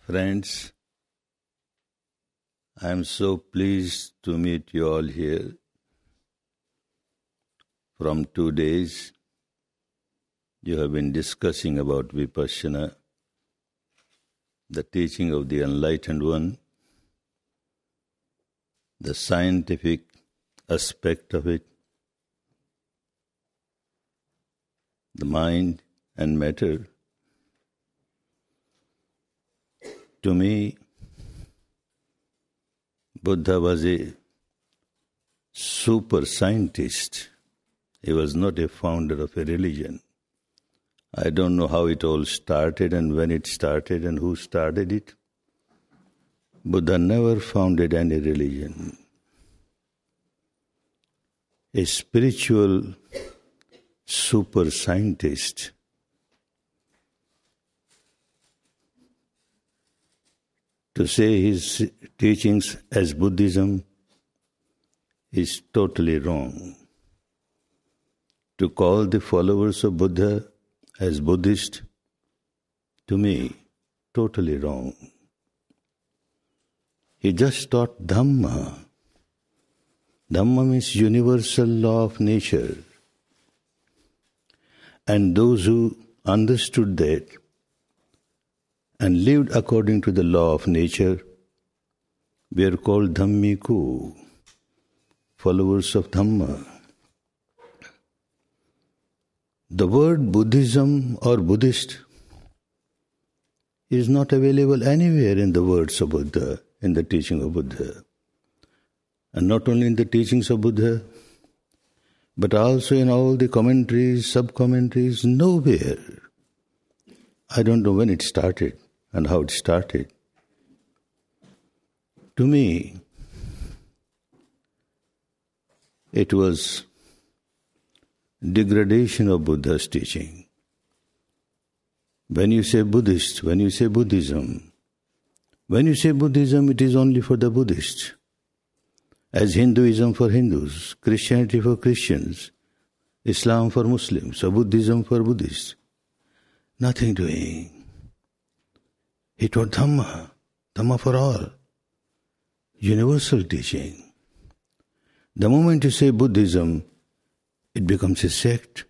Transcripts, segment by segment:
Friends, I am so pleased to meet you all here. From 2 days, you have been discussing about Vipassana, the teaching of the Enlightened One, the scientific aspect of it, the mind and matter. To me, Buddha was a super scientist. He was not a founder of a religion. I don't know how it all started and when it started and who started it. Buddha never founded any religion. A spiritual super scientist. To say his teachings as Buddhism is totally wrong. To call the followers of Buddha as Buddhist, to me, totally wrong. He just taught Dhamma. Dhamma means universal law of nature. And those who understood that and lived according to the law of nature were called Dhammiku, followers of Dhamma. The word Buddhism or Buddhist is not available anywhere in the words of Buddha, in the teaching of Buddha. And not only in the teachings of Buddha, but also in all the commentaries, sub-commentaries, nowhere. I don't know when it started and how it started. To me, it was degradation of Buddha's teaching. When you say Buddhist, when you say Buddhism, it is only for the Buddhists. As Hinduism for Hindus, Christianity for Christians, Islam for Muslims, or Buddhism for Buddhists. Nothing doing. He taught Dhamma, Dhamma for all. Universal teaching. The moment you say Buddhism, it becomes a sect.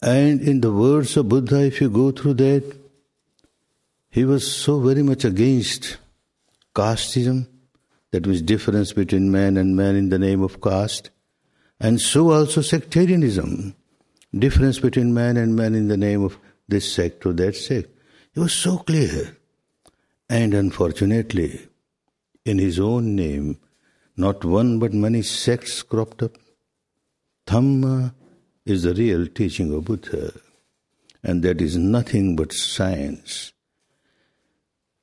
And in the words of Buddha, if you go through that, he was so very much against casteism, that was difference between man and man in the name of caste, and so also sectarianism, difference between man and man in the name of this sect or that sect. It was so clear. And unfortunately, in his own name, not one but many sects cropped up. Dhamma is the real teaching of Buddha, and that is nothing but science.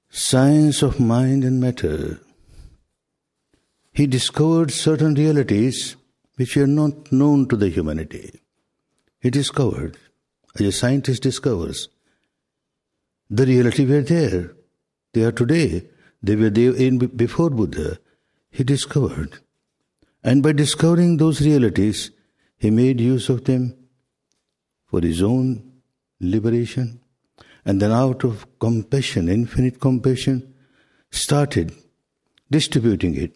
Science of mind and matter. He discovered certain realities which were not known to the humanity. He discovered, as a scientist discovers, the reality were there. They are today. They were there before Buddha. He discovered. And by discovering those realities, he made use of them for his own liberation. And then out of compassion, infinite compassion, started distributing it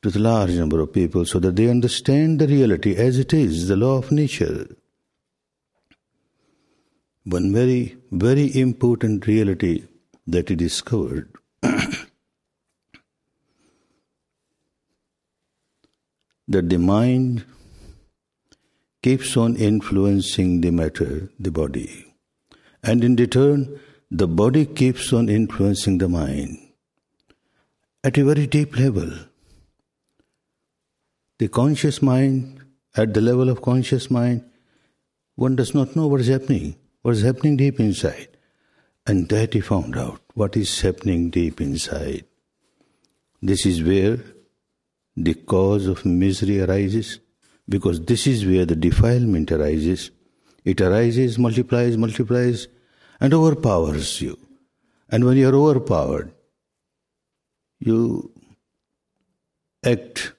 to the large number of people so that they understand the reality as it is, the law of nature. One very, very important reality that he discovered that the mind keeps on influencing the matter, the body. And in return, the body keeps on influencing the mind at a very deep level. The conscious mind, at the level of conscious mind, one does not know what is happening deep inside. And that he found out, what is happening deep inside. This is where the cause of misery arises, because this is where the defilement arises. It arises, multiplies, and overpowers you. And when you are overpowered, you act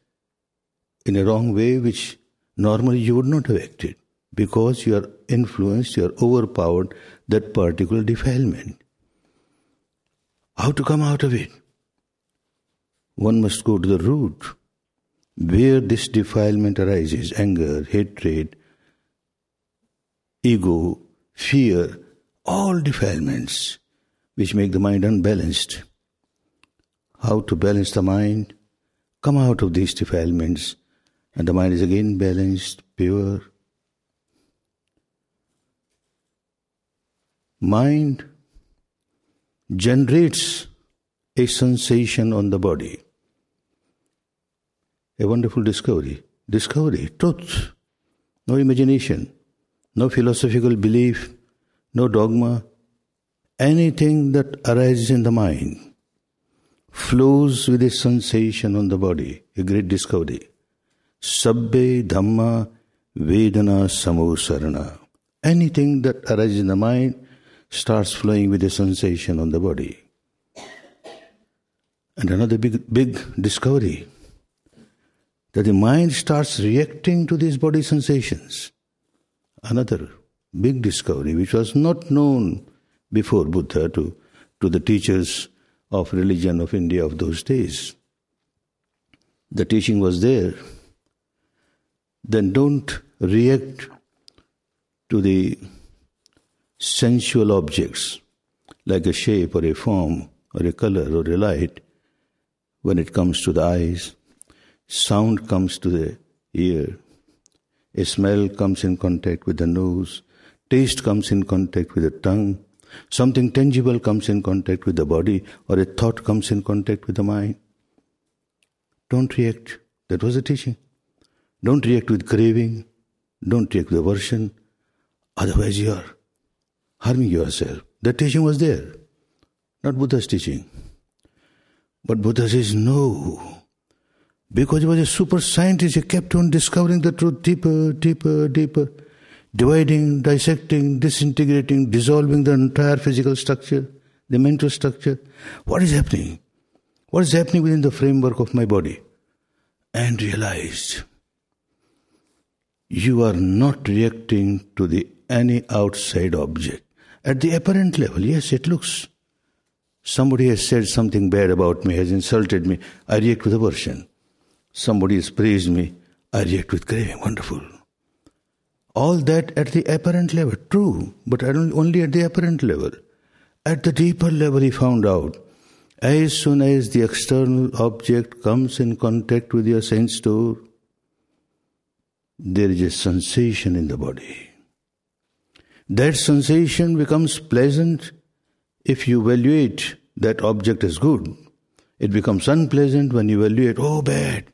in a wrong way which normally you would not have acted, because you are influenced, you are overpowered that particular defilement. How to come out of it? One must go to the root, where this defilement arises: anger, hatred, ego, fear, all defilements which make the mind unbalanced. How to balance the mind? Come out of these defilements, and the mind is again balanced, pure. Mind generates a sensation on the body. A wonderful discovery. Discovery, truth. No imagination, no philosophical belief, no dogma. Anything that arises in the mind flows with a sensation on the body. A great discovery. Sabbe Dhamma Vedana Samosarana. Anything that arises in the mind starts flowing with a sensation on the body. And another big discovery, that the mind starts reacting to these body sensations. Another big discovery which was not known before Buddha to the teachers of religion of India of those days. The teaching was there. Then don't react to the sensual objects like a shape or a form or a color or a light when it comes to the eyes. Sound comes to the ear. A smell comes in contact with the nose. Taste comes in contact with the tongue. Something tangible comes in contact with the body, or a thought comes in contact with the mind. Don't react. That was the teaching. Don't react with craving. Don't react with aversion. Otherwise you are harming yourself. That teaching was there. Not Buddha's teaching. But Buddha says no. Because he was a super scientist, he kept on discovering the truth deeper, deeper, deeper. Dividing, dissecting, disintegrating, dissolving the entire physical structure, the mental structure. What is happening? What is happening within the framework of my body? And realized, you are not reacting to any outside object. At the apparent level, yes, it looks. Somebody has said something bad about me, has insulted me, I react with aversion. Somebody has praised me, I react with craving. Wonderful. All that at the apparent level, true, but only at the apparent level. At the deeper level, he found out, as soon as the external object comes in contact with your sense door, there is a sensation in the body. That sensation becomes pleasant if you evaluate that object as good. It becomes unpleasant when you evaluate, oh, bad.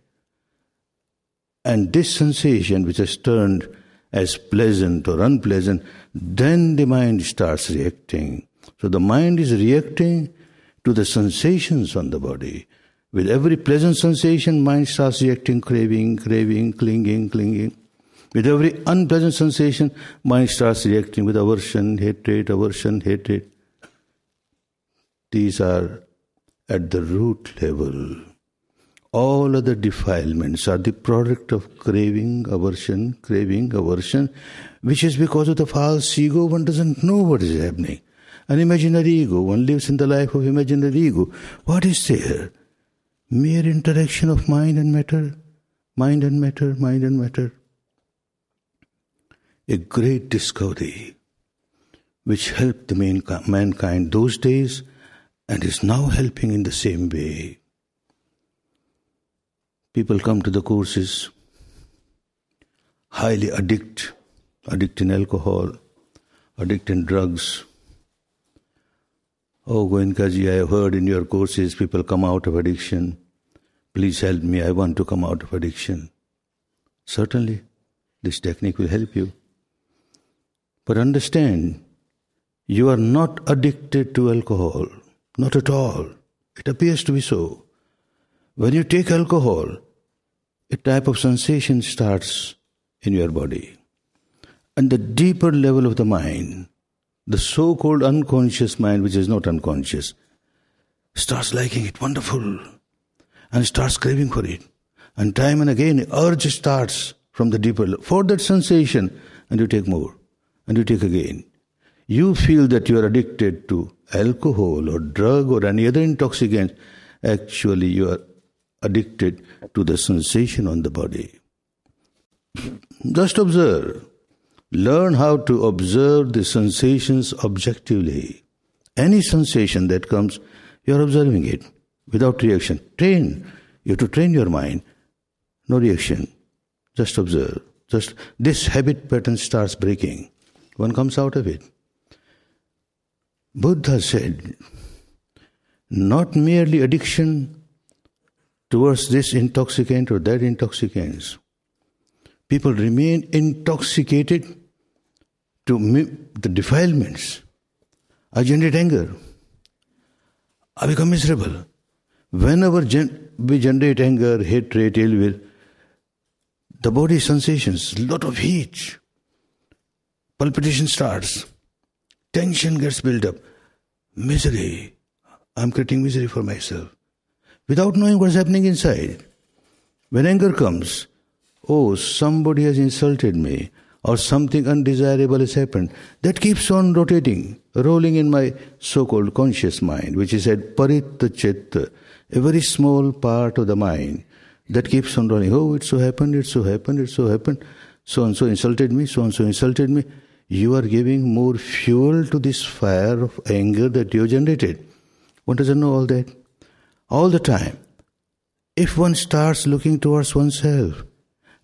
And this sensation which has turned as pleasant or unpleasant, then the mind starts reacting. So the mind is reacting to the sensations on the body. With every pleasant sensation, mind starts reacting, craving, clinging. With every unpleasant sensation, mind starts reacting with aversion, hatred. These are at the root level. All other defilements are the product of craving, aversion, which is because of the false ego. One doesn't know what is happening. An imaginary ego, one lives in the life of imaginary ego. What is there? Mere interaction of mind and matter. A great discovery which helped the mankind those days and is now helping in the same way. People come to the courses, highly addict in alcohol, addict in drugs. Oh, Goenkaji, I have heard in your courses people come out of addiction. Please help me, I want to come out of addiction. Certainly, this technique will help you. But understand, you are not addicted to alcohol. Not at all. It appears to be so. When you take alcohol, a type of sensation starts in your body. And the deeper level of the mind, the so-called unconscious mind, which is not unconscious, starts liking it, wonderful, and starts craving for it. And time and again, urge starts from the deeper level for that sensation, and you take more, and you take again. You feel that you are addicted to alcohol or drug or any other intoxicant. Actually, you are addicted to the sensation on the body. Just observe. Learn how to observe the sensations objectively. Any sensation that comes, you are observing it without reaction. Train. You have to train your mind. No reaction. Just observe. Just this habit pattern starts breaking. One comes out of it. Buddha said, not merely addiction towards this intoxicant or that intoxicants. People remain intoxicated to the defilements. I generate anger. I become miserable. Whenever we generate anger, hatred, ill will, the body sensations, lot of heat, palpitation starts, tension gets built up, misery. I'm creating misery for myself without knowing what's happening inside. When anger comes, oh, somebody has insulted me, or something undesirable has happened. That keeps on rotating, rolling in my so-called conscious mind, which is at paritta chitta, a very small part of the mind that keeps on rolling. Oh, it so happened, it so happened, it so happened. So-and-so insulted me, so-and-so insulted me. You are giving more fuel to this fire of anger that you generated. One doesn't know all that. All the time. If one starts looking towards oneself,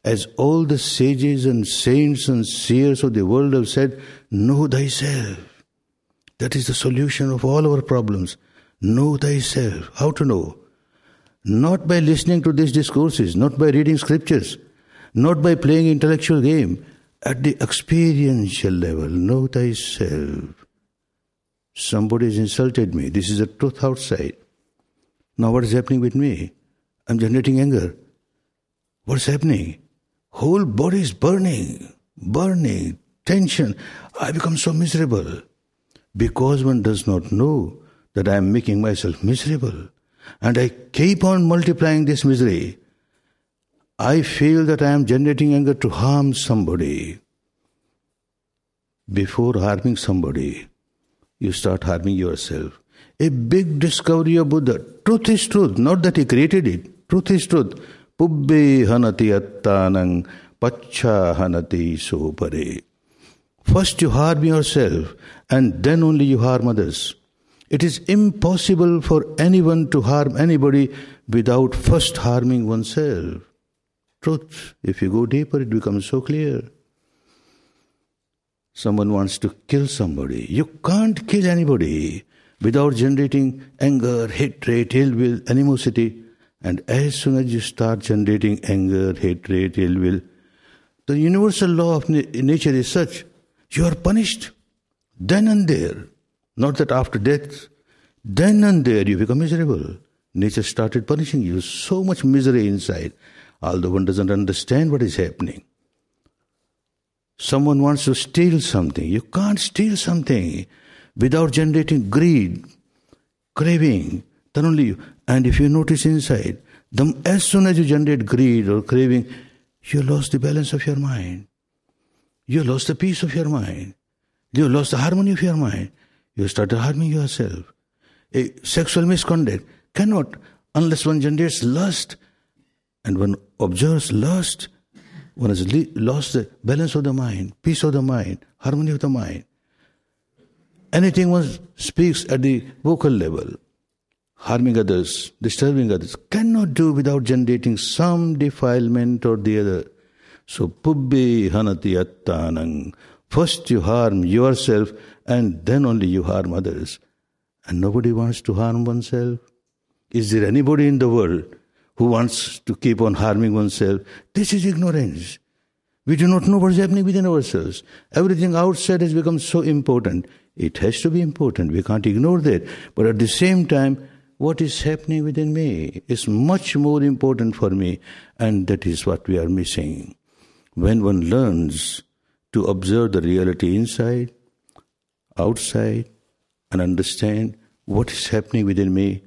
as all the sages and saints and seers of the world have said, know thyself. That is the solution of all our problems. Know thyself. How to know? Not by listening to these discourses, not by reading scriptures, not by playing intellectual game. At the experiential level, know thyself. Somebody has insulted me. This is the truth outside. Now what is happening with me? I'm generating anger. What's happening? Whole body is burning, tension. I become so miserable. Because one does not know that I am making myself miserable. And I keep on multiplying this misery. I feel that I am generating anger to harm somebody. Before harming somebody, you start harming yourself. A big discovery of Buddha. Truth is truth, not that he created it. Truth is truth. Pubbe hanati attanang pacha hanati sopare. First you harm yourself and then only you harm others. It is impossible for anyone to harm anybody without first harming oneself. Truth. If you go deeper, it becomes so clear. Someone wants to kill somebody. You can't kill anybody without generating anger, hatred, ill will, animosity. And as soon as you start generating anger, hatred, ill will, the universal law of nature is such, you are punished then and there. Not that after death, then and there you become miserable. Nature started punishing you. So much misery inside, although one doesn't understand what is happening. Someone wants to steal something. You can't steal something without generating greed, craving. Then only you. And if you notice inside, as soon as you generate greed or craving, you lost the balance of your mind. You lost the peace of your mind. You lost the harmony of your mind. You started harming yourself. A sexual misconduct cannot, unless one generates lust, and one observes lust, one has lost the balance of the mind, peace of the mind, harmony of the mind. Anything one speaks at the vocal level, harming others, disturbing others, cannot do without generating some defilement or the other. So, pubbe hanati attanang. First you harm yourself and then only you harm others. And nobody wants to harm oneself. Is there anybody in the world who wants to keep on harming oneself? This is ignorance. We do not know what is happening within ourselves. Everything outside has become so important. It has to be important. We can't ignore that. But at the same time, what is happening within me is much more important for me. And that is what we are missing. When one learns to observe the reality inside, outside, and understand what is happening within me,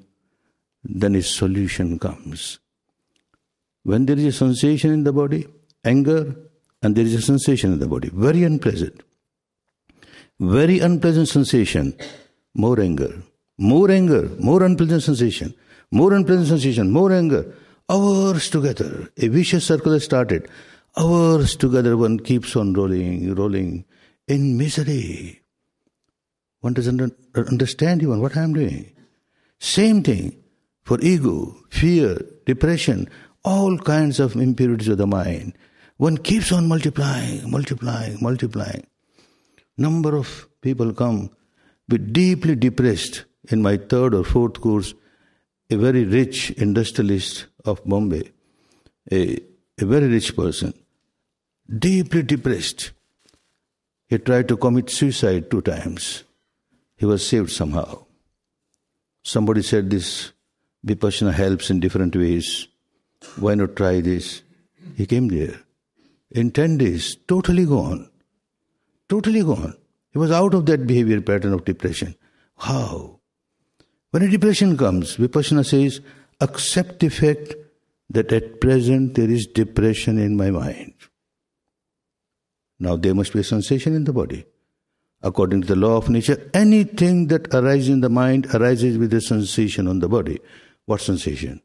then a solution comes. When there is a sensation in the body, anger, and there is a sensation in the body, very unpleasant. very unpleasant sensation, more anger, more unpleasant sensation, more unpleasant sensation, more anger. Hours together, a vicious circle has started. Hours together, one keeps on rolling in misery. One doesn't understand even what I am doing. Same thing for ego, fear, depression, all kinds of impurities of the mind. One keeps on multiplying. Number of people come with deeply depressed. In my third or fourth course, a very rich industrialist of Bombay, a very rich person, deeply depressed. He tried to commit suicide 2 times. He was saved somehow. Somebody said this Vipassana helps in different ways. Why not try this? He came there. In 10 days, totally gone. He was out of that behavior pattern of depression. How? When a depression comes, Vipassana says, accept the fact that at present there is depression in my mind. Now there must be a sensation in the body. According to the law of nature, anything that arises in the mind arises with a sensation on the body. What sensation?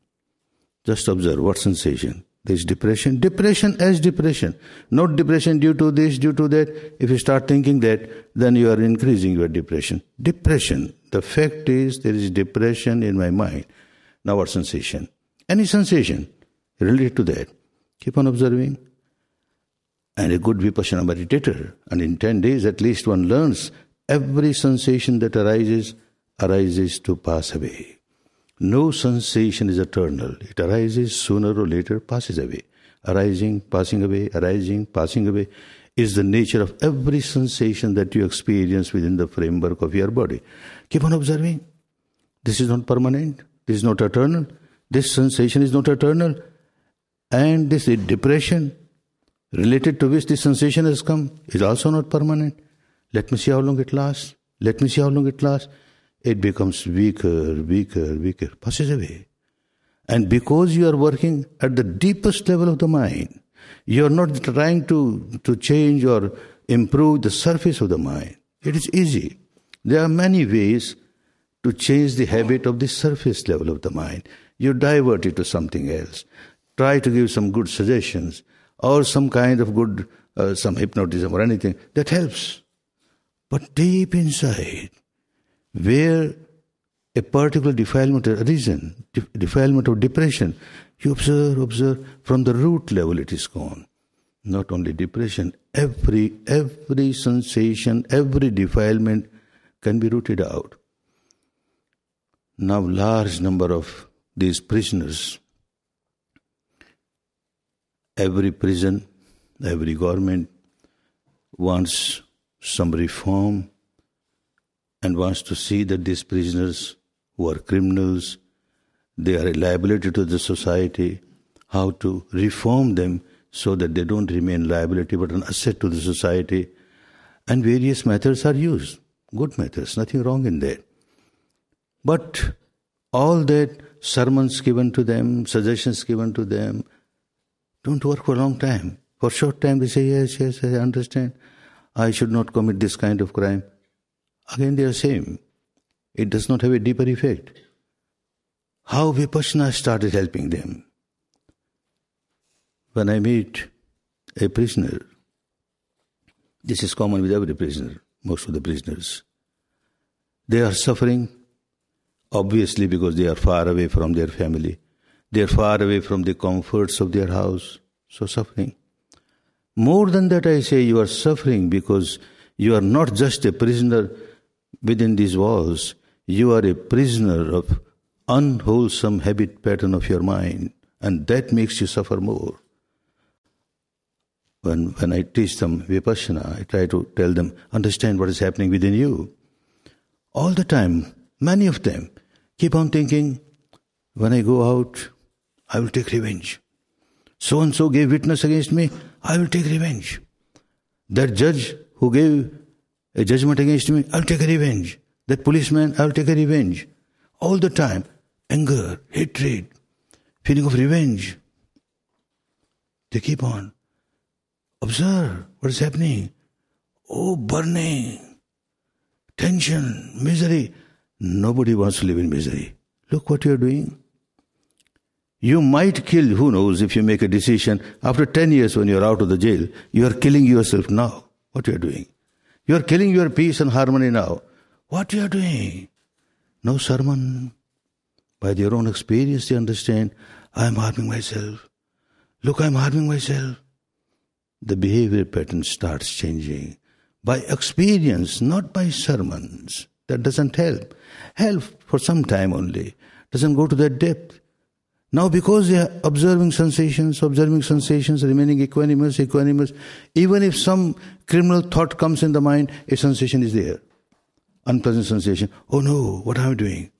Just observe, what sensation? There is depression. Depression as depression. Not depression due to this, due to that. If you start thinking that, then you are increasing your depression. Depression. The fact is, there is depression in my mind. Now what sensation? Any sensation related to that. Keep on observing. And a good Vipassana meditator, and in 10 days at least one learns every sensation that arises to pass away. No sensation is eternal. It arises sooner or later, passes away. Arising, passing away, arising, passing away is the nature of every sensation that you experience within the framework of your body. Keep on observing. This is not permanent. This is not eternal. This sensation is not eternal. And this depression related to which this sensation has come is also not permanent. Let me see how long it lasts. It becomes weaker, passes away. And because you are working at the deepest level of the mind, you are not trying to change or improve the surface of the mind. It is easy. There are many ways to change the habit of the surface level of the mind. You divert it to something else. Try to give some good suggestions or some kind of good, some hypnotism or anything. That helps. But deep inside, where a particular defilement has arisen, defilement of depression, you observe from the root level it is gone. Not only depression, every sensation, every defilement can be rooted out. Now large number of these prisoners, every prison, every government wants some reform and wants to see that these prisoners who are criminals, they are a liability to the society, how to reform them so that they don't remain liability but an asset to the society. And various methods are used. Good methods, nothing wrong in that. But all that sermons given to them, suggestions given to them, don't work for a long time. For a short time they say, yes, I understand. I should not commit this kind of crime. Again they are same. It does not have a deeper effect. How Vipassana started helping them. When I meet a prisoner, this is common with every prisoner, most of the prisoners. They are suffering, obviously because they are far away from their family. They are far away from the comforts of their house, so suffering. More than that, I say you are suffering because you are not just a prisoner within these walls. You are a prisoner of unwholesome habit pattern of your mind, and that makes you suffer more. When I teach them Vipassana, I try to tell them, understand what is happening within you. All the time, many of them keep on thinking, when I go out, I will take revenge. So-and-so gave witness against me, I will take revenge. That judge who gave a judgment against me, I will take a revenge. That policeman, I will take a revenge. All the time, anger, hatred, feeling of revenge. They keep on. Observe what is happening. Oh, burning. tension, misery. Nobody wants to live in misery. Look what you're doing. You might kill, who knows, if you make a decision. After 10 years when you're out of the jail, you are killing yourself now. What you're doing. You are killing your peace and harmony now. What you are doing. No sermon. By their own experience they understand, I am harming myself. Look, I am harming myself. The behavior pattern starts changing. By experience, not by sermons. That doesn't help. Help for some time only. Doesn't go to that depth. Now because they are observing sensations, remaining equanimous, even if some criminal thought comes in the mind, a sensation is there. Unpleasant sensation. Oh no, what am I doing?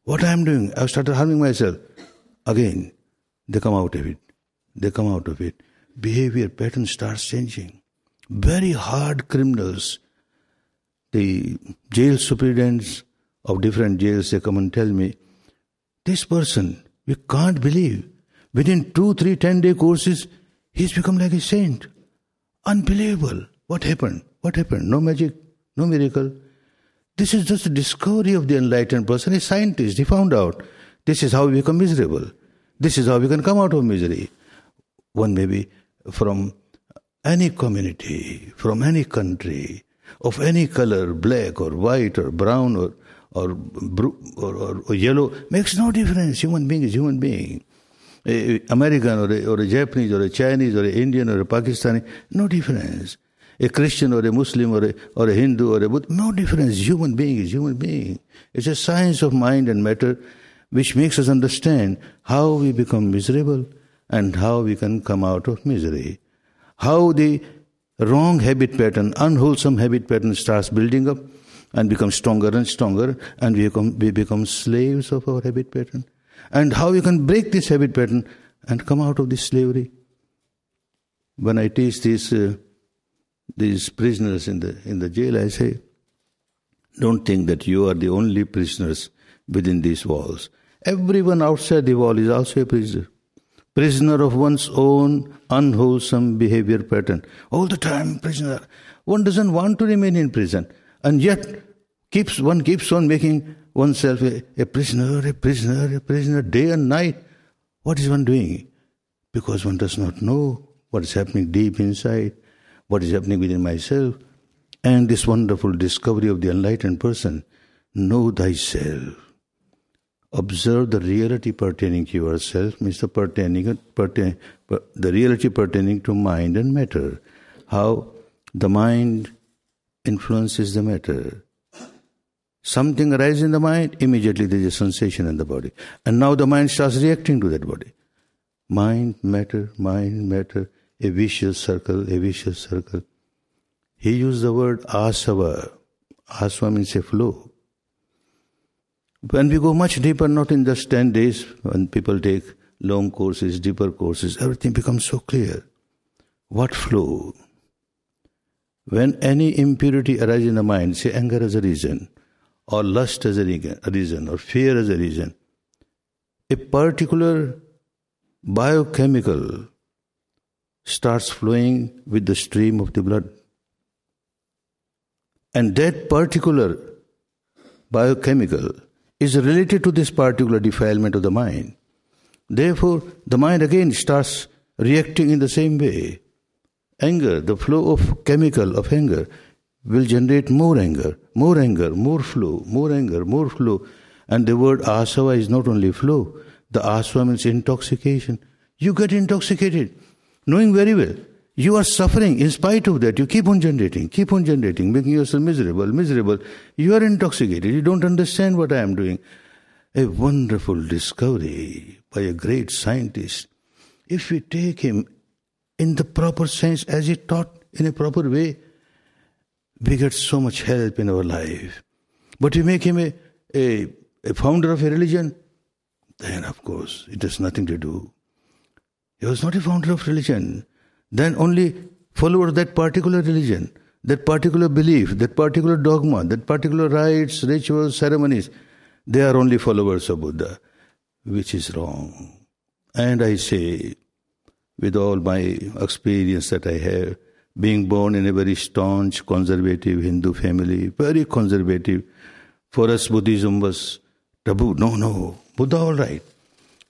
What I am doing? I have started harming myself. Again, they come out of it. Behavior pattern starts changing. Very hard criminals. The jail superintendents of different jails, they come and tell me, this person, we can't believe, within 2, 3, 10-day courses, he's become like a saint. Unbelievable. What happened? No magic, no miracle. This is just a discovery of the enlightened person, a scientist. He found out this is how we become miserable. This is how we can come out of misery. One may be from any community, from any country, of any color, black or white or brown or yellow, makes no difference. Human being is human being. American or a Japanese or a Chinese or an Indian or a Pakistani, no difference. A Christian or a Muslim or a Hindu or a Buddhist, no difference. Human being is human being. It's a science of mind and matter which makes us understand how we become miserable and how we can come out of misery. How the wrong habit pattern, unwholesome habit pattern starts building up and becomes stronger and stronger, and we become slaves of our habit pattern. And how we can break this habit pattern and come out of this slavery. When I teach these prisoners in the jail, I say, don't think that you are the only prisoners within these walls. Everyone outside the wall is also a prisoner. Prisoner of one's own unwholesome behavior pattern. All the time prisoner. One doesn't want to remain in prison. And yet one keeps on making oneself a prisoner day and night. What is one doing? Because one does not know what is happening deep inside, what is happening within myself. And this wonderful discovery of the enlightened person, know thyself. Observe the reality pertaining to yourself, means the reality pertaining to mind and matter. How the mind influences the matter. Something arises in the mind, immediately there is a sensation in the body. And now the mind starts reacting to that body. Mind, matter, a vicious circle. He used the word asava. Asava means a flow. When we go much deeper, not in just 10 days, when people take long courses, deeper courses, everything becomes so clear. What flow? When any impurity arises in the mind, say anger as a reason, or lust as a reason, or fear as a reason, a particular biochemical starts flowing with the stream of the blood. And that particular biochemical is related to this particular defilement of the mind. Therefore, the mind again starts reacting in the same way. Anger, the flow of chemical of anger, will generate more anger, more flow, more anger, more flow. And the word asava is not only flow. The asava means intoxication. You get intoxicated, knowing very well you are suffering. In spite of that, you keep on generating, making yourself miserable. You are intoxicated. You don't understand what I am doing. A wonderful discovery by a great scientist. If we take him in the proper sense, as he taught in a proper way, we get so much help in our life. But we make him a founder of a religion, then of course it has nothing to do. He was not a founder of religion. Then only follower of that particular religion, that particular belief, that particular dogma, that particular rites, rituals, ceremonies, they are only followers of Buddha, which is wrong. And I say, with all my experience that I have, being born in a very staunch, conservative Hindu family, very conservative. For us, Buddhism was taboo. No, Buddha all right.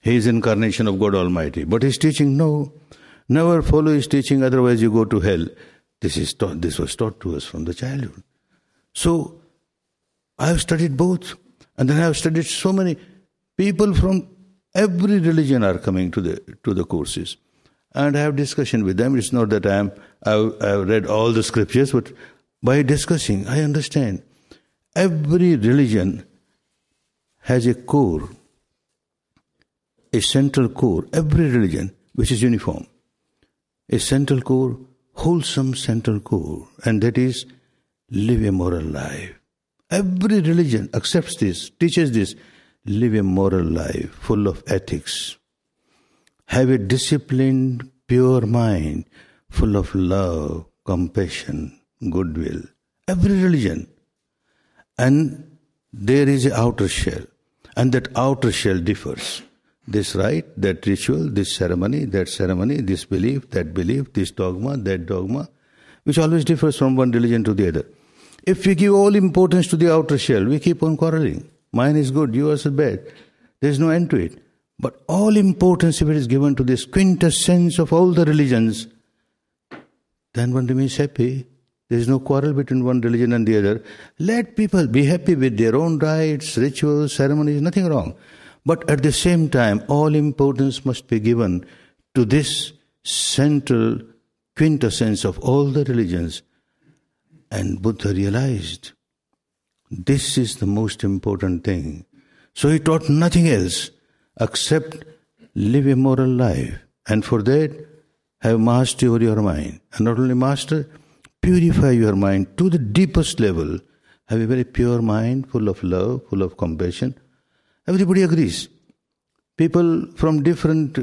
He is incarnation of God Almighty. But his teaching, no. Never follow his teaching, otherwise you go to hell. This was taught to us from the childhood. So, I have studied both. And then I have studied so many people from every religion are coming to the courses. And I have discussion with them. It's not that I have read all the scriptures, but by discussing, I understand. Every religion has a core, a central core, every religion, which is uniform. A central core, wholesome central core, and that is live a moral life. Every religion accepts this, teaches this, live a moral life full of ethics. Have a disciplined, pure mind, full of love, compassion, goodwill. Every religion. And there is an outer shell. And that outer shell differs. This rite, that ritual, this ceremony, this belief, that belief, this dogma, that dogma, which always differs from one religion to the other. If we give all importance to the outer shell, we keep on quarreling. Mine is good, yours is bad. There is no end to it. But all importance, if it is given to this quintessence of all the religions, then one remains happy. There is no quarrel between one religion and the other. Let people be happy with their own rites, rituals, ceremonies, nothing wrong. But at the same time, all importance must be given to this central quintessence of all the religions. And Buddha realized this is the most important thing. So he taught nothing else except live a moral life. And for that, have mastery over your mind. And not only master, purify your mind to the deepest level. Have a very pure mind, full of love, full of compassion. Everybody agrees. People from different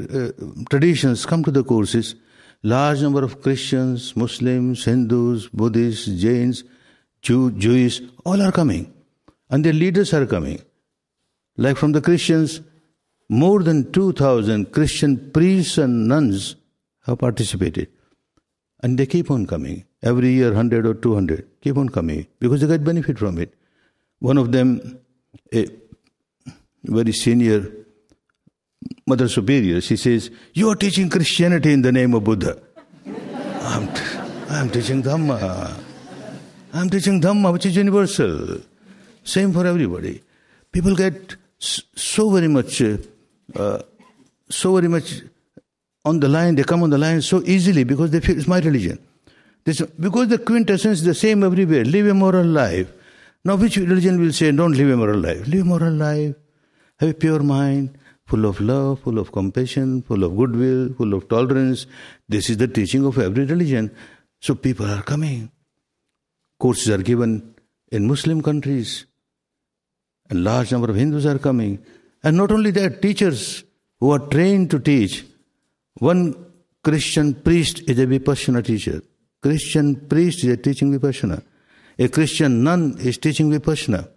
traditions come to the courses. Large number of Christians, Muslims, Hindus, Buddhists, Jains, Jewish, all are coming. And their leaders are coming. Like from the Christians, more than 2,000 Christian priests and nuns have participated. And they keep on coming. Every year, 100 or 200, keep on coming. Because they get benefit from it. One of them, a very senior Mother Superior, she says, "You are teaching Christianity in the name of Buddha." I'm teaching Dhamma. I'm teaching Dhamma, which is universal. Same for everybody. People get so very much on the line, they come on the line so easily because they feel it's my religion. Because the quintessence is the same everywhere. Live a moral life. Now which religion will say, don't live a moral life? Live a moral life. Have a pure mind, full of love, full of compassion, full of goodwill, full of tolerance. This is the teaching of every religion. So people are coming. Courses are given in Muslim countries. A large number of Hindus are coming. And not only that, teachers who are trained to teach. One Christian priest is a Vipassana teacher. Christian priest is teaching Vipassana. A Christian nun is teaching Vipassana.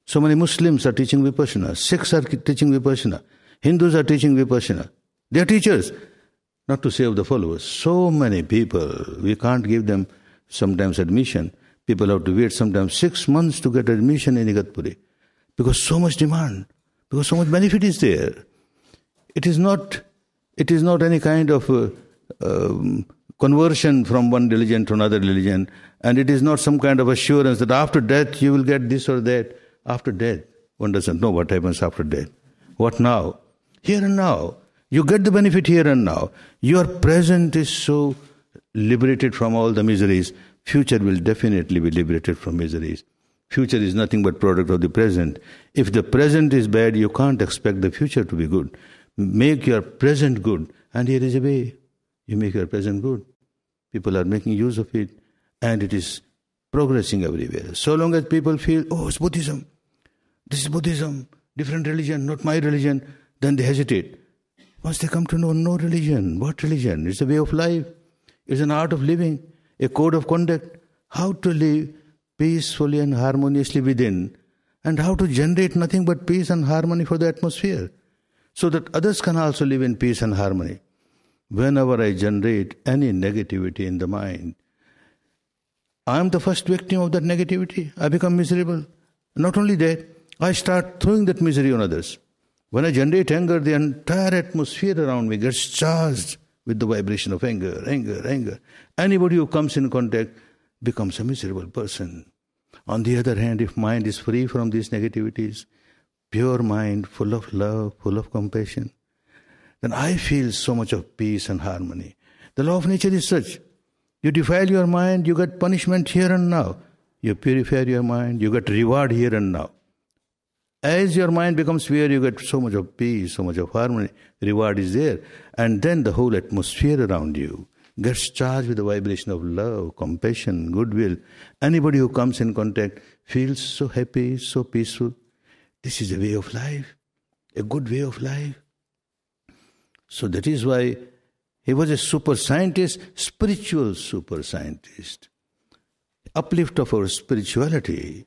So many Muslims are teaching Vipassana. Sikhs are teaching Vipassana. Hindus are teaching Vipassana. They are teachers. Not to save the followers. So many people, we can't give them sometimes admission. People have to wait sometimes 6 months to get admission in Igatpuri. Because so much demand. Because so much benefit is there. It is not any kind of conversion from one religion to another religion. And it is not some kind of assurance that after death you will get this or that. After death, one doesn't know what happens after death. What now? Here and now. You get the benefit here and now. Your present is so liberated from all the miseries. Future will definitely be liberated from miseries. Future is nothing but product of the present. If the present is bad, you can't expect the future to be good. Make your present good. And here is a way. You make your present good. People are making use of it. And it is progressing everywhere. So long as people feel, oh, it's Buddhism. This is Buddhism. Different religion, not my religion. Then they hesitate. Once they come to know no religion. What religion? It's a way of life. It's an art of living. A code of conduct. How to live peacefully and harmoniously within. And how to generate nothing but peace and harmony for the atmosphere. So that others can also live in peace and harmony. Whenever I generate any negativity in the mind, I am the first victim of that negativity. I become miserable. Not only that, I start throwing that misery on others. When I generate anger, the entire atmosphere around me gets charged with the vibration of anger, anger, anger. Anybody who comes in contact becomes a miserable person. On the other hand, if mind is free from these negativities, pure mind, full of love, full of compassion, then I feel so much of peace and harmony. The law of nature is such. You defile your mind, you get punishment here and now. You purify your mind, you get reward here and now. As your mind becomes pure, you get so much of peace, so much of harmony. Reward is there. And then the whole atmosphere around you gets charged with the vibration of love, compassion, goodwill. Anybody who comes in contact feels so happy, so peaceful. This is a way of life, a good way of life. So that is why he was a super scientist, spiritual super scientist. Uplift of our spirituality,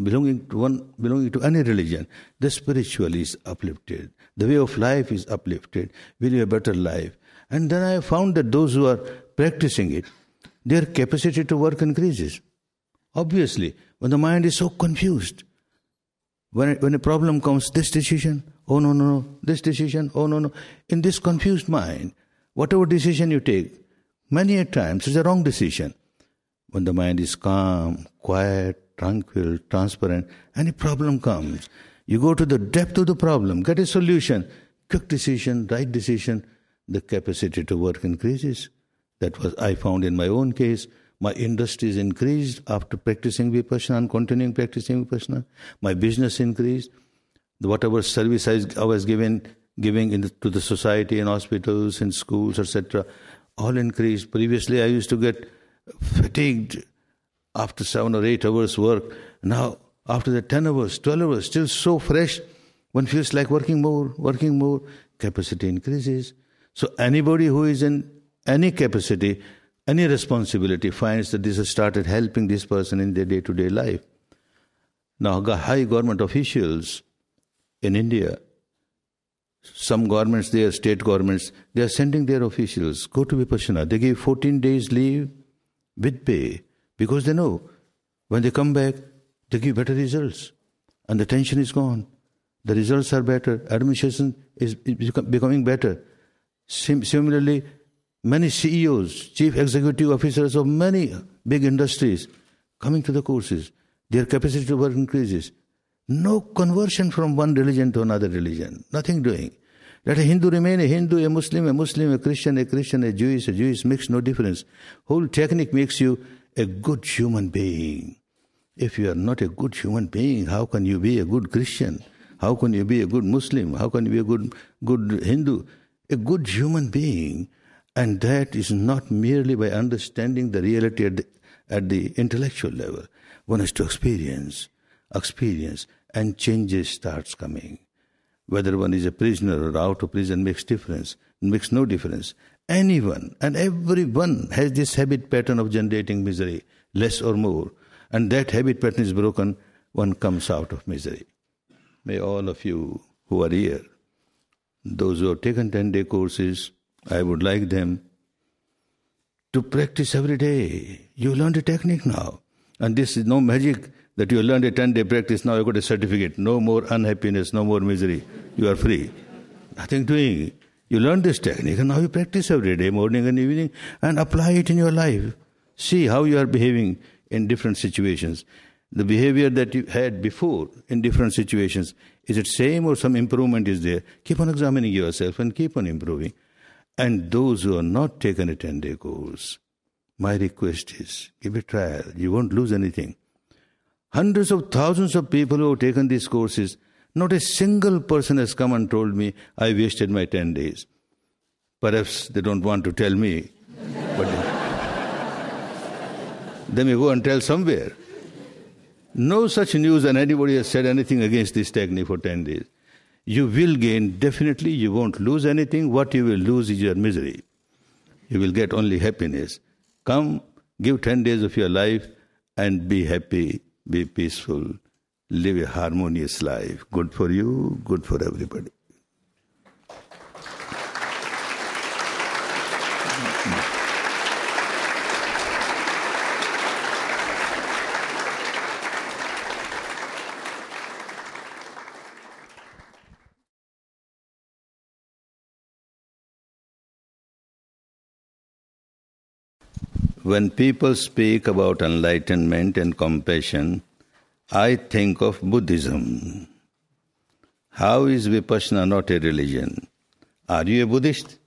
belonging to any religion, the spiritual is uplifted. The way of life is uplifted. We live a better life. And then I found that those who are practicing it, their capacity to work increases. Obviously, when the mind is so confused, when a problem comes, this decision, oh no, this decision, oh no. In this confused mind, whatever decision you take, many a times it's a wrong decision. When the mind is calm, quiet, tranquil, transparent, any problem comes, you go to the depth of the problem, get a solution, quick decision, right decision, the capacity to work increases. That was I found in my own case. My industries increased after practicing Vipassana and continuing practicing Vipassana. My business increased. Whatever service I was giving to the society in hospitals, in schools, etc., all increased. Previously, I used to get fatigued after 7 or 8 hours work. Now, after the 10 hours, 12 hours, still so fresh, one feels like working more, capacity increases. So anybody who is in any capacity, any responsibility, finds that this has started helping this person in their day-to-day life. Now, high government officials in India, some governments there, state governments, they are sending their officials, go to Vipassana. They give 14 days leave with pay because they know when they come back, they give better results and the tension is gone. The results are better. Administration is becoming better. Similarly, many CEOs, chief executive officers of many big industries coming to the courses, their capacity to work increases. No conversion from one religion to another religion. Nothing doing. Let a Hindu remain a Hindu, a Muslim, a Christian, a Jewish, makes no difference. Whole technique makes you a good human being. If you are not a good human being, how can you be a good Christian? How can you be a good Muslim? How can you be a good Hindu? A good human being. And that is not merely by understanding the reality at the intellectual level. One has to experience, and changes starts coming. Whether one is a prisoner or out of prison makes no difference. Anyone and everyone has this habit pattern of generating misery, less or more. And that habit pattern is broken, one comes out of misery. May all of you who are here, those who have taken 10-day courses, I would like them to practice every day. You learned a technique now. And this is no magic that you learned a 10-day practice, now you got a certificate. No more unhappiness, no more misery. You are free. Nothing doing. You learned this technique and now you practice every day, morning and evening, and apply it in your life. See how you are behaving in different situations. The behavior that you had before in different situations, is it same or some improvement is there? Keep on examining yourself and keep on improving. And those who are not taken a 10-day course, my request is, give a trial. You won't lose anything. Hundreds of thousands of people who have taken these courses, not a single person has come and told me, I wasted my 10 days. Perhaps they don't want to tell me, but they may go and tell somewhere. No such news and anybody has said anything against this technique for 10 days. You will gain, definitely, you won't lose anything. What you will lose is your misery. You will get only happiness. Come, give 10 days of your life and be happy, be peaceful, live a harmonious life. Good for you, good for everybody. When people speak about enlightenment and compassion, I think of Buddhism. How is Vipassana not a religion? Are you a Buddhist?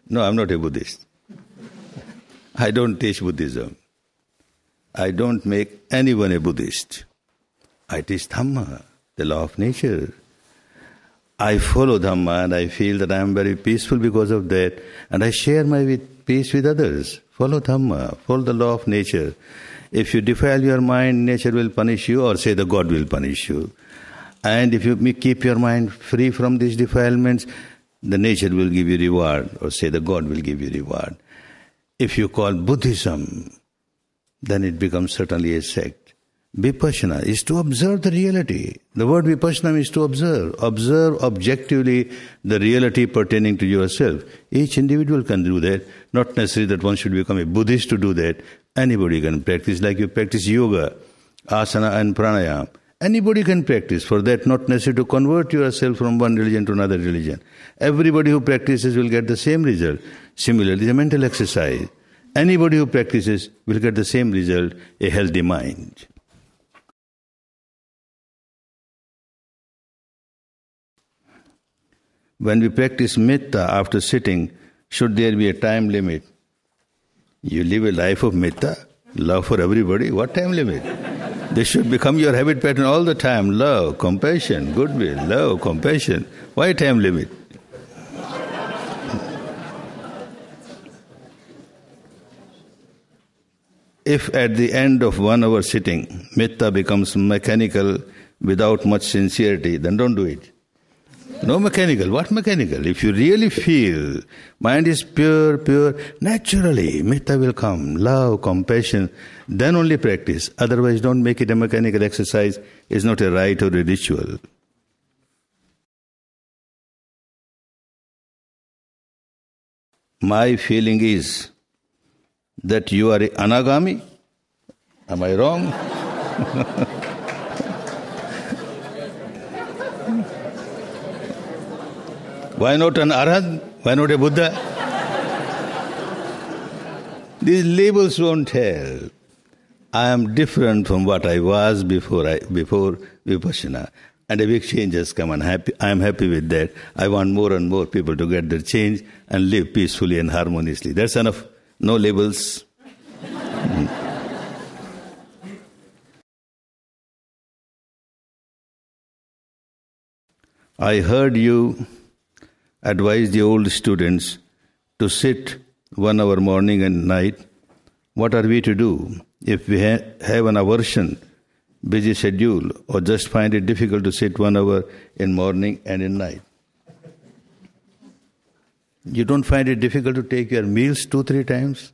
No, I'm not a Buddhist. I don't teach Buddhism. I don't make anyone a Buddhist. I teach Dhamma, the law of nature. I follow Dhamma and I feel that I am very peaceful because of that, and I share my peace with others. Follow Dhamma, follow the law of nature. If you defile your mind, nature will punish you, or say the God will punish you. And if you keep your mind free from these defilements, the nature will give you reward, or say the God will give you reward. If you call Buddhism, then it becomes certainly a sect. Vipassana is to observe the reality. The word Vipassana is to observe. Observe objectively the reality pertaining to yourself. Each individual can do that. Not necessarily that one should become a Buddhist to do that. Anybody can practice like you practice yoga, asana and pranayama. Anybody can practice. For that, not necessary to convert yourself from one religion to another religion. Everybody who practices will get the same result. Similarly, the mental exercise. Anybody who practices will get the same result, a healthy mind. When we practice metta after sitting, should there be a time limit? You live a life of metta, love for everybody. What time limit? This should become your habit pattern all the time. Love, compassion, goodwill, love, compassion. Why time limit? If at the end of 1 hour sitting, metta becomes mechanical without much sincerity, then don't do it. No mechanical. What mechanical? If you really feel mind is pure, naturally metta will come. Love, compassion, then only practice. Otherwise don't make it a mechanical exercise. It's not a rite or a ritual. My feeling is that you are an anagami. Am I wrong? Why not an arhat? Why not a Buddha? These labels won't help. I am different from what I was before Vipassana. And a big change has come, and I am happy with that. I want more and more people to get their change and live peacefully and harmoniously. That's enough. No labels. I heard you advise the old students to sit 1 hour morning and night. What are we to do if we have an aversion, busy schedule, or just find it difficult to sit 1 hour in morning and in night? You don't find it difficult to take your meals 2-3 times?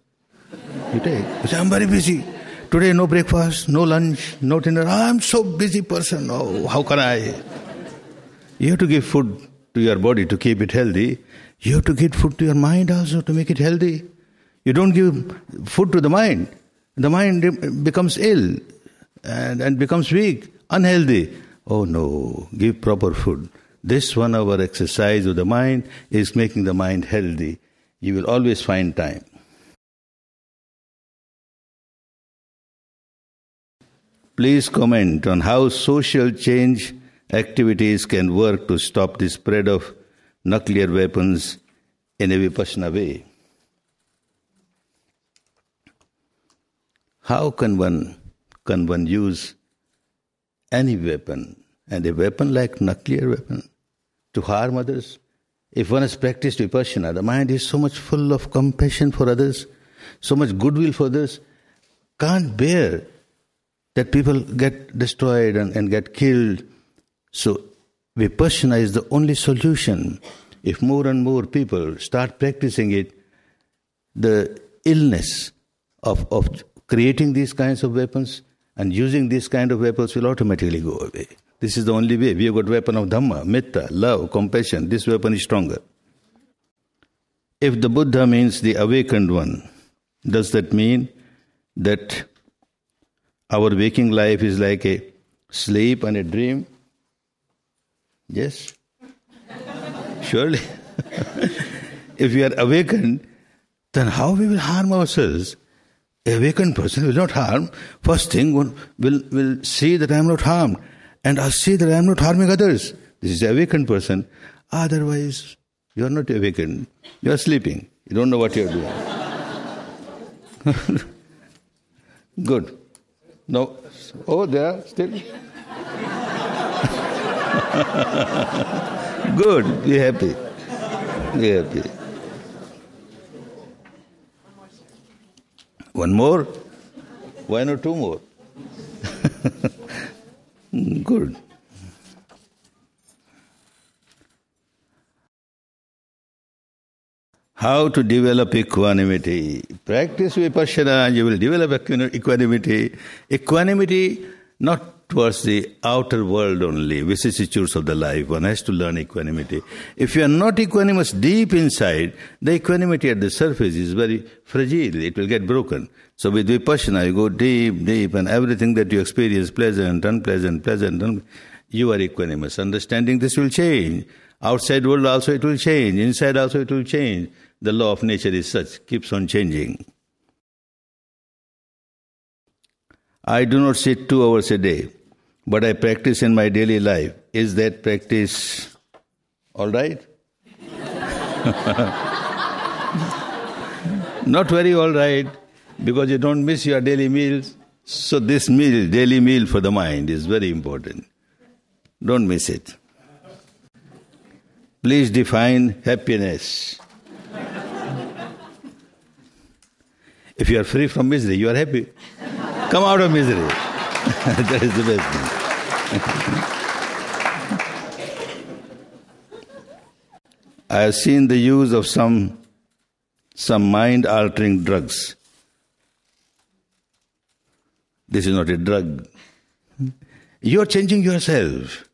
You take. You say, I'm very busy. Today no breakfast, no lunch, no dinner. I'm so busy person. Oh, how can I? You have to give food to your body to keep it healthy. You have to give food to your mind also to make it healthy. You don't give food to the mind becomes ill and becomes weak, unhealthy. Oh no, give proper food. This 1 hour exercise of the mind is making the mind healthy. You will always find time. Please comment on how social change activities can work to stop the spread of nuclear weapons in a Vipassana way. How can one use any weapon, and a weapon like nuclear weapon, to harm others? If one has practiced Vipassana, the mind is so much full of compassion for others, so much goodwill for others, can't bear that people get destroyed and get killed. So Vipassana is the only solution. If more and more people start practicing it, the illness of creating these kinds of weapons and using these kind of weapons will automatically go away. This is the only way. We have got weapon of Dhamma, metta, love, compassion. This weapon is stronger. If the Buddha means the awakened one, does that mean that our waking life is like a sleep and a dream? Yes? Surely. If we are awakened, then how we will harm ourselves? A awakened person will not harm. First thing, one will see that I am not harmed, and I see that I am not harming others. This is an awakened person. Otherwise, you are not awakened. You are sleeping. You don't know what you are doing. Good. No. Oh, there still. Good. Be happy. Be happy. One more? Why not two more? Good. How to develop equanimity? Practice vipassana, you will develop equanimity. Equanimity not towards the outer world only, vicissitudes of the life. One has to learn equanimity. If you are not equanimous deep inside, the equanimity at the surface is very fragile. It will get broken. So with vipassana, you go deep, and everything that you experience, pleasant, unpleasant, you are equanimous. Understanding this will change. Outside world also it will change. Inside also it will change. The law of nature is such, keeps on changing. I do not sit 2 hours a day, but I practice in my daily life. Is that practice all right? Not very all right, because you don't miss your daily meals. So this meal, daily meal for the mind, is very important. Don't miss it. Please define happiness. If you are free from misery, you are happy. Come out of misery. That is the best thing. I have seen the use of some mind-altering drugs. This is not a drug. You are changing yourself.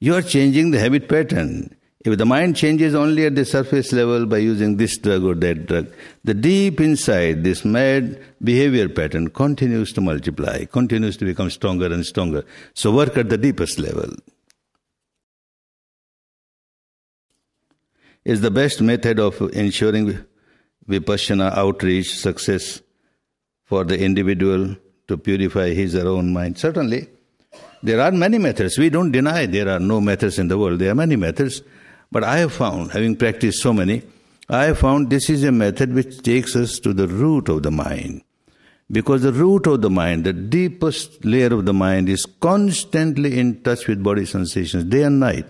You are changing the habit pattern. If the mind changes only at the surface level by using this drug or that drug, the deep inside, this mad behavior pattern continues to multiply, continues to become stronger and stronger. So work at the deepest level. Is the best method of ensuring vipassana outreach success for the individual to purify his or her own mind? Certainly. There are many methods. We don't deny there are no methods in the world. There are many methods. But I have found, having practiced so many, I have found this is a method which takes us to the root of the mind. Because the root of the mind, the deepest layer of the mind, is constantly in touch with body sensations, day and night.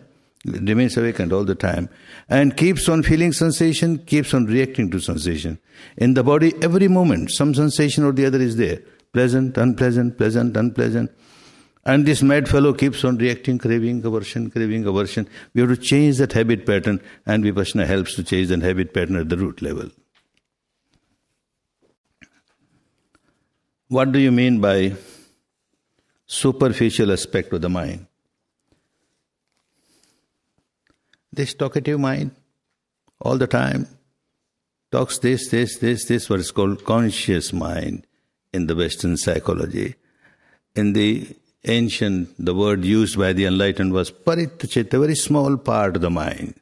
It remains awakened all the time. And keeps on feeling sensation, keeps on reacting to sensation. In the body, every moment, some sensation or the other is there. Pleasant, unpleasant, pleasant, unpleasant. And this mad fellow keeps on reacting, craving, aversion. We have to change that habit pattern, and vipassana helps to change that habit pattern at the root level. What do you mean by superficial aspect of the mind? This talkative mind, all the time, talks this, what is called conscious mind in the Western psychology. In the ancient, the word used by the enlightened was paritachita, a very small part of the mind.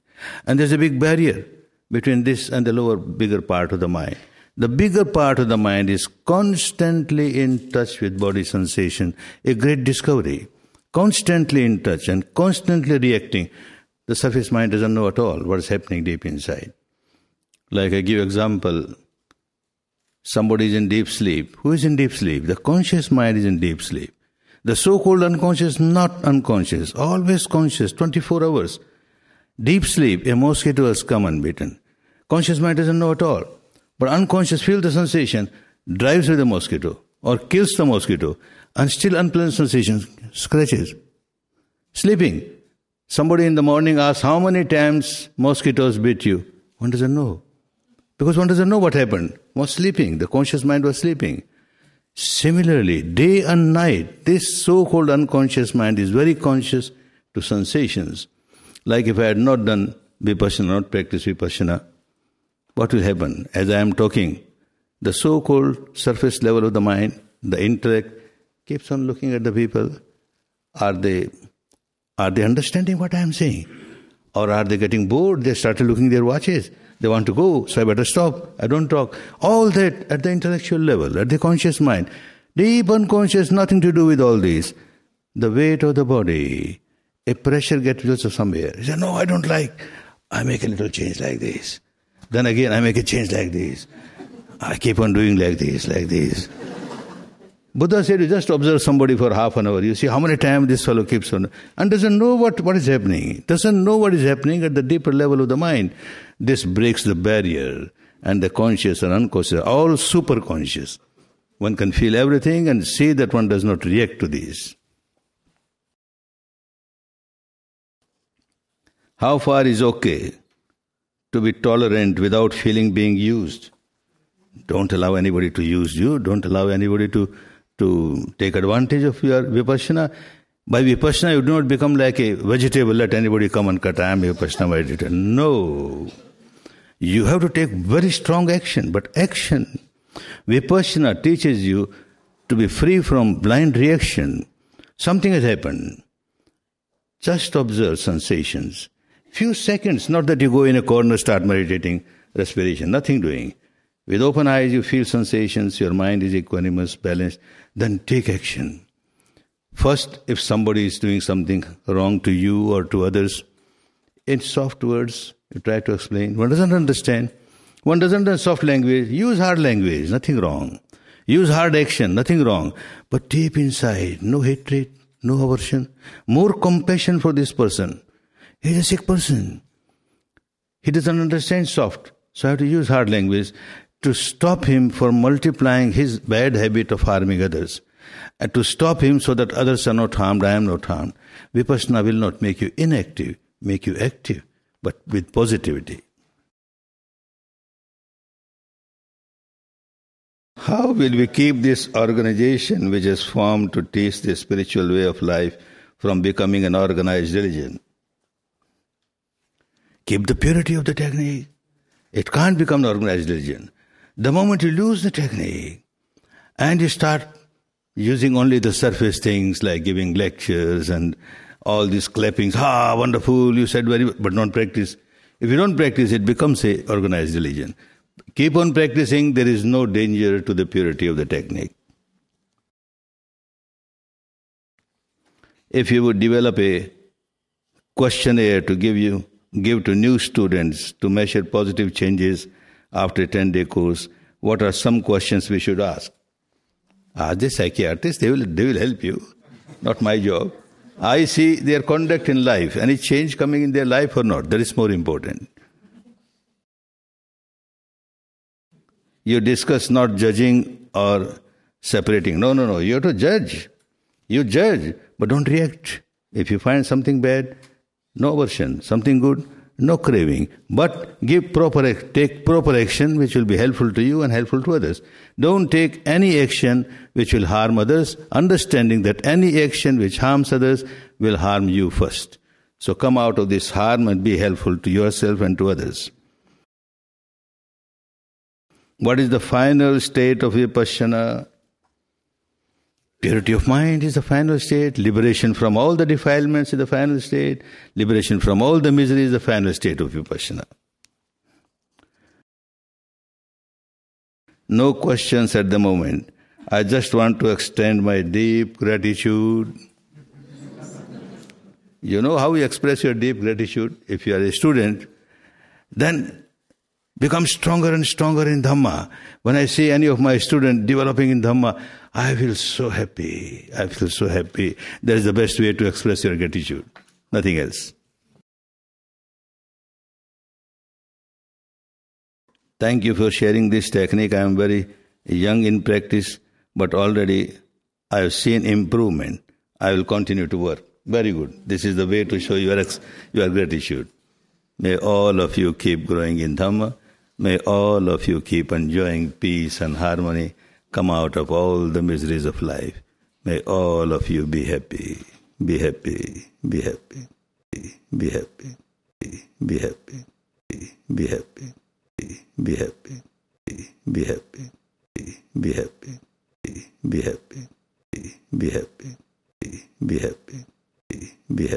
And there's a big barrier between this and the lower, bigger part of the mind. The bigger part of the mind is constantly in touch with body sensation, a great discovery. Constantly in touch and constantly reacting. The surface mind doesn't know at all what is happening deep inside. Like I give example, somebody is in deep sleep. Who is in deep sleep? The conscious mind is in deep sleep. The so-called unconscious, not unconscious, always conscious, 24 hours. Deep sleep, a mosquito has come unbitten. Conscious mind doesn't know at all. But unconscious feels the sensation, drives with the mosquito or kills the mosquito, and still unpleasant sensation, scratches. Sleeping. Somebody in the morning asks, how many times mosquitoes bit you? One doesn't know. Because one doesn't know what happened. Was sleeping. The conscious mind was sleeping. Similarly, day and night, this so-called unconscious mind is very conscious to sensations. Like if I had not done vipassana, not practiced vipassana, what will happen? As I am talking, the so-called surface level of the mind, the intellect, keeps on looking at the people. Are they understanding what I am saying? Or are they getting bored? They started looking at their watches. They want to go, so I better stop. I don't talk. All that at the intellectual level, at the conscious mind. Deep unconscious, nothing to do with all this. The weight of the body, a pressure gets also somewhere. You say, no, I don't like. I make a little change like this. Then again, I make a change like this. I keep on doing like this, like this. Buddha said, you just observe somebody for half an hour. You see how many times this fellow keeps on, and doesn't know what is happening. Doesn't know what is happening at the deeper level of the mind. This breaks the barrier, and the conscious and unconscious are all super conscious. One can feel everything and see that one does not react to this. How far is okay to be tolerant without feeling being used? Don't allow anybody to use you. Don't allow anybody to take advantage of your vipassana. By vipassana, you do not become like a vegetable. Let anybody come and cut. I am a vipassana meditator. No. You have to take very strong action. But action, vipassana teaches you to be free from blind reaction. Something has happened. Just observe sensations. Few seconds, not that you go in a corner, start meditating, respiration, nothing doing. With open eyes, you feel sensations, your mind is equanimous, balanced, then take action. First, if somebody is doing something wrong to you or to others, in soft words, you try to explain. One doesn't understand. One doesn't understand soft language. Use hard language, nothing wrong. Use hard action, nothing wrong. But deep inside, no hatred, no aversion, more compassion for this person. He's a sick person. He doesn't understand soft. So I have to use hard language to stop him from multiplying his bad habit of harming others. And to stop him so that others are not harmed, I am not harmed. Vipassana will not make you inactive, make you active, but with positivity. How will we keep this organization which is formed to teach the spiritual way of life from becoming an organized religion? Keep the purity of the technique. It can't become an organized religion. The moment you lose the technique and you start using only the surface things like giving lectures and all these clappings, wonderful, you said very well, but don't practice. If you don't practice, it becomes an organized religion. Keep on practicing, there is no danger to the purity of the technique. If you would develop a questionnaire to give to new students to measure positive changes after a 10-day course, what are some questions we should ask? Ask the psychiatrist, they will help you. Not my job. I see their conduct in life, any change coming in their life or not, that is more important. You discuss not judging or separating. No, you have to judge. You judge, but don't react. If you find something bad, no aversion. Something good, no craving. But take proper action which will be helpful to you and helpful to others. Don't take any action which will harm others, understanding that any action which harms others will harm you first. So come out of this harm and be helpful to yourself and to others. What is the final state of vipassana? Purity of mind is the final state. Liberation from all the defilements is the final state. Liberation from all the misery is the final state of vipassana. No questions at the moment. I just want to extend my deep gratitude. You know how you express your deep gratitude? If you are a student, then become stronger and stronger in Dhamma. When I see any of my students developing in Dhamma, I feel so happy. I feel so happy. That is the best way to express your gratitude. Nothing else. Thank you for sharing this technique. I am very young in practice, but already I have seen improvement. I will continue to work. Very good. This is the way to show your gratitude. May all of you keep growing in Dhamma. May all of you keep enjoying peace and harmony, come out of all the miseries of life. May all of you be happy, be happy, be happy, be happy, be happy, be happy, be happy, be happy, be happy, be happy, be happy, be happy.